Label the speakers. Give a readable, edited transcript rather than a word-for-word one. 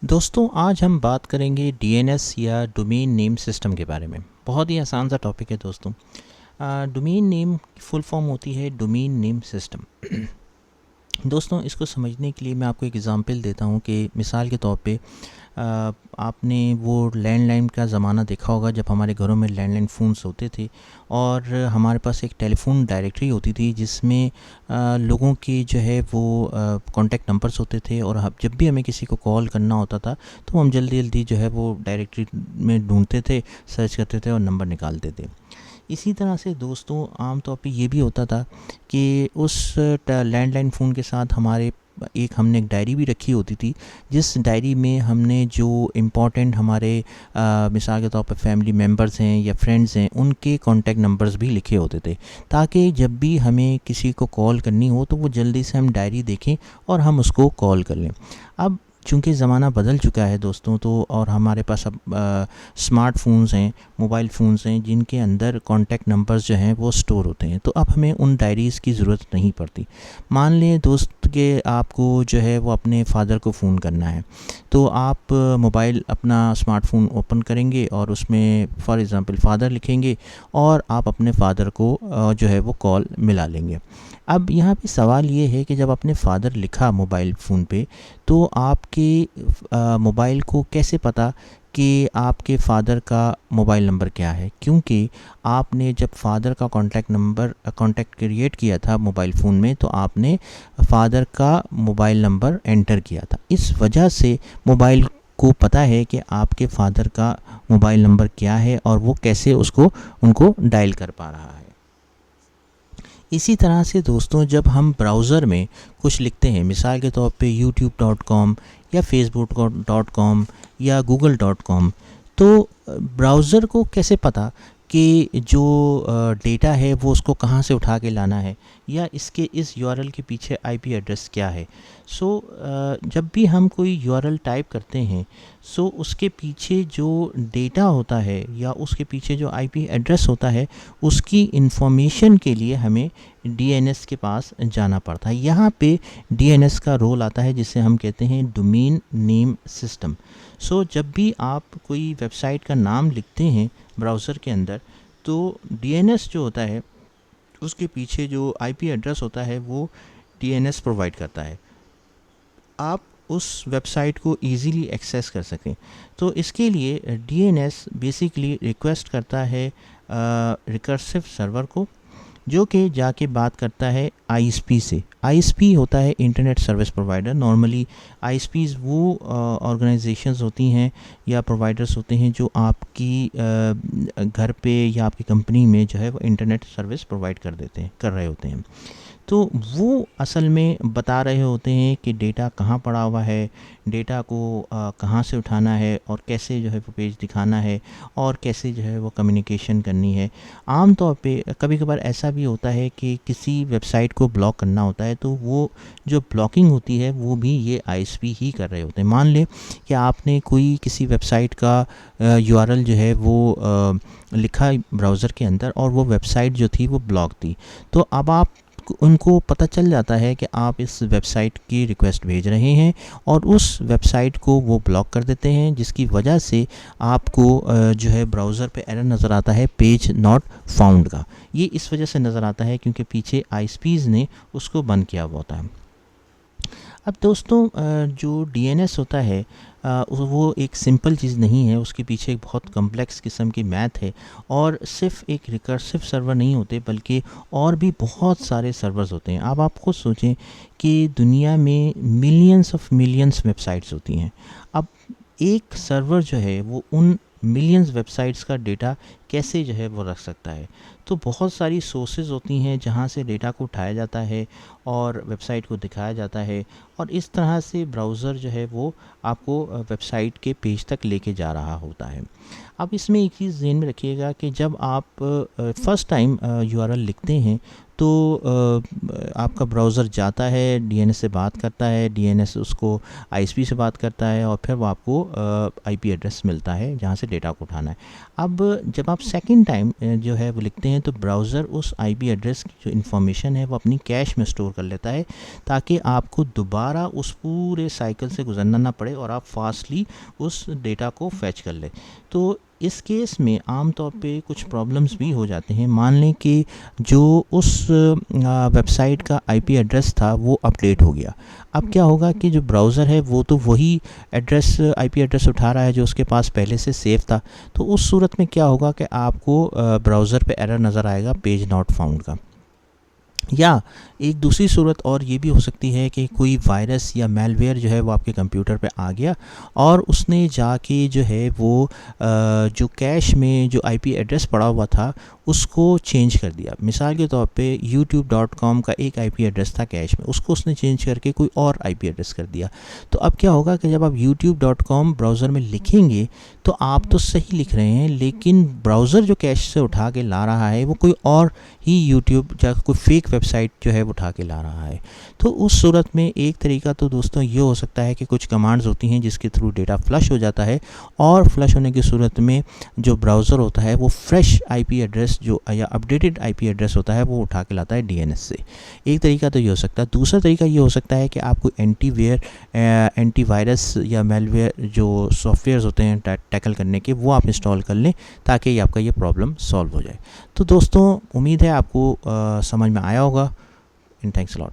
Speaker 1: दोस्तों आज हम बात करेंगे डीएनएस या डोमेन नेम सिस्टम के बारे में। बहुत ही आसान सा टॉपिक है दोस्तों। डोमेन नेम की फुल फॉर्म होती है डोमेन नेम सिस्टम। दोस्तों इसको समझने के लिए मैं आपको एक एग्ज़ाम्पल देता हूँ कि मिसाल के तौर पे आपने वो लैंडलाइन का ज़माना देखा होगा जब हमारे घरों में लैंडलाइन फ़ोन्स होते थे और हमारे पास एक टेलीफोन डायरेक्टरी होती थी जिसमें लोगों के जो है वो कॉन्टैक्ट नंबर्स होते थे और जब भी हमें किसी को कॉल करना होता था तो हम जल्दी जल्दी जो है वो डायरेक्टरी में ढूंढते थे, सर्च करते थे और नंबर निकालते थे। इसी तरह से दोस्तों आम तौर पे ये भी होता था कि उस लैंडलाइन फ़ोन के साथ हमने एक डायरी भी रखी होती थी, जिस डायरी में हमने जो इम्पोर्टेंट हमारे मिसाल के तौर पर फैमिली मेम्बर्स हैं या फ्रेंड्स हैं उनके कॉन्टैक्ट नंबर्स भी लिखे होते थे, ताकि जब भी हमें किसी को कॉल करनी हो तो वो जल्दी से हम डायरी देखें और हम उसको कॉल कर लें। अब चूँकि ज़माना बदल चुका है दोस्तों, तो और हमारे पास अब स्मार्टफोन्स हैं, मोबाइल फ़ोन्स हैं जिनके अंदर कॉन्टैक्ट नंबर्स जो हैं वो स्टोर होते हैं, तो अब हमें उन डायरीज़ की ज़रूरत नहीं पड़ती। मान लें दोस्त कि आपको जो है वो अपने फ़ादर को फ़ोन करना है, तो आप मोबाइल अपना स्मार्टफोन ओपन करेंगे और उसमें फॉर एग्ज़ाम्पल फ़ादर लिखेंगे और आप अपने फ़ादर को जो है वो कॉल मिला लेंगे। अब यहाँ पे सवाल ये है कि जब आपने फ़ादर लिखा मोबाइल फ़ोन पे, तो आपके मोबाइल को कैसे पता कि आपके फ़ादर का मोबाइल नंबर क्या है? क्योंकि आपने जब फ़ादर का कॉन्टैक्ट क्रिएट किया था मोबाइल फ़ोन में, तो आपने फ़ादर का मोबाइल नंबर एंटर किया था। इस वजह से मोबाइल को पता है कि आपके फ़ादर का मोबाइल नंबर क्या है और वो कैसे उनको डायल कर पा रहा है। इसी तरह से दोस्तों जब हम ब्राउज़र में कुछ लिखते हैं, मिसाल के तौर पे youtube.com या facebook.com या google.com, तो ब्राउज़र को कैसे पता कि जो डेटा है वो उसको कहाँ से उठा के लाना है या इस यूआरएल के पीछे आईपी एड्रेस क्या है। जब भी हम कोई यूआरएल टाइप करते हैं, उसके पीछे जो डेटा होता है या उसके पीछे जो आईपी एड्रेस होता है, उसकी इंफॉर्मेशन के लिए हमें डीएनएस के पास जाना पड़ता है। यहाँ पे डीएनएस का रोल आता है जिसे हम कहते हैं डोमेन नेम सिस्टम। जब भी आप कोई वेबसाइट का नाम लिखते हैं ब्राउज़र के अंदर, तो डीएनएस जो होता है उसके पीछे जो आईपी एड्रेस होता है वो डीएनएस प्रोवाइड करता है, आप उस वेबसाइट को इजीली एक्सेस कर सकें। तो इसके लिए डीएनएस बेसिकली रिक्वेस्ट करता है रिकर्सिव सर्वर को, जो कि जाके बात करता है आईएसपी से। आईएसपी होता है इंटरनेट सर्विस प्रोवाइडर। नॉर्मली आईएसपीज़ वो ऑर्गेनाइजेशंस होती हैं या प्रोवाइडर्स होते हैं जो आपकी घर पे या आपकी कंपनी में जो है वो इंटरनेट सर्विस प्रोवाइड कर रहे होते हैं। तो वो असल में बता रहे होते हैं कि डेटा कहाँ पड़ा हुआ है, डेटा को कहाँ से उठाना है और कैसे जो है वो पेज दिखाना है और कैसे जो है वो कम्युनिकेशन करनी है। आम तौर पे कभी कभार ऐसा भी होता है कि किसी वेबसाइट को ब्लॉक करना होता है, तो वो जो ब्लॉकिंग होती है वो भी ये आईएसपी ही कर रहे होते हैं। मान लें कि आपने कोई किसी वेबसाइट का यूआरएल जो है वो लिखा ब्राउज़र के अंदर और वो वेबसाइट जो थी वो ब्लॉक थी, तो अब उनको पता चल जाता है कि आप इस वेबसाइट की रिक्वेस्ट भेज रहे हैं और उस वेबसाइट को वो ब्लॉक कर देते हैं, जिसकी वजह से आपको जो है ब्राउज़र पे एरर नज़र आता है पेज नॉट फाउंड का। ये इस वजह से नज़र आता है क्योंकि पीछे आईएसपीज़ ने उसको बंद किया हुआ होता है। अब दोस्तों जो डीएनएस होता है वो एक सिंपल चीज़ नहीं है, उसके पीछे एक बहुत कम्प्लेक्स किस्म की मैथ है और सिर्फ एक रिकर्सिव सर्वर नहीं होते बल्कि और भी बहुत सारे सर्वर्स होते हैं। अब आप खुद सोचें कि दुनिया में मिलियंस वेबसाइट्स होती हैं। अब एक सर्वर जो है वो उन मिलियंस वेबसाइट्स का डेटा कैसे जो है वो रख सकता है? तो बहुत सारी सोर्सेज होती हैं जहाँ से डेटा को उठाया जाता है और वेबसाइट को दिखाया जाता है और इस तरह से ब्राउज़र जो है वो आपको वेबसाइट के पेज तक लेके जा रहा होता है। अब इसमें एक चीज़ ज़हन में रखिएगा कि जब आप फ़र्स्ट टाइम यूआरएल लिखते हैं, तो आपका ब्राउज़र जाता है, डीएनएस से बात करता है, डीएनएस उसको आईएसपी से बात करता है और फिर वो आपको आईपी एड्रेस मिलता है जहाँ से डेटा को उठाना है। अब जब आप सेकंड टाइम जो है वो लिखते हैं तो ब्राउज़र उस आईपी एड्रेस की जो इन्फॉर्मेशन है वो अपनी कैश में स्टोर कर लेता है, ताकि आपको दोबारा उस पूरे साइकिल से गुजरना ना पड़े और आप फास्टली उस डेटा को फैच कर लें। तो इस केस में आम तौर पे कुछ प्रॉब्लम्स भी हो जाते हैं। मान लें कि जो उस वेबसाइट का आईपी एड्रेस था वो अपडेट हो गया। अब क्या होगा कि जो ब्राउज़र है वो तो वही एड्रेस आईपी एड्रेस उठा रहा है जो उसके पास पहले से सेव था। तो उस सूरत में क्या होगा कि आपको ब्राउज़र पे एरर नज़र आएगा पेज नॉट फाउंड का। या एक दूसरी सूरत और ये भी हो सकती है कि कोई वायरस या मेलवेयर जो है वो आपके कंप्यूटर पे आ गया और उसने जाके जो है वो जो कैश में जो आईपी एड्रेस पड़ा हुआ था उसको चेंज कर दिया। मिसाल के तौर पे youtube.com का एक आईपी एड्रेस था कैश में, उसको उसने चेंज करके कोई और आईपी एड्रेस कर दिया। तो अब क्या होगा कि जब आप youtube.com ब्राउज़र में लिखेंगे तो आप तो सही लिख रहे हैं, लेकिन ब्राउज़र जो कैश से उठा के ला रहा है वो कोई और ही यूट्यूब या कोई फेक वेबसाइट जो है वो उठा के ला रहा है। तो उस सूरत में एक तरीका तो दोस्तों ये हो सकता है कि कुछ कमांड्स होती हैं जिसके थ्रू डेटा फ्लश हो जाता है, और फ्लश होने की सूरत में जो ब्राउज़र होता है वो फ्रेश आईपी एड्रेस जो या अपडेटेड आईपी एड्रेस होता है वो उठा के लाता है डीएनएस से। एक तरीका तो ये हो सकता है। दूसरा तरीका ये हो सकता है कि आपको एंटीवायरस या मेलवेयर जो सॉफ्टवेयर्स होते हैं टैकल करने के, वो आप इंस्टॉल कर लें ताकि आपका ये प्रॉब्लम सॉल्व हो जाए। तो दोस्तों उम्मीद है आपको समझ में आया होगा। And thanks a lot.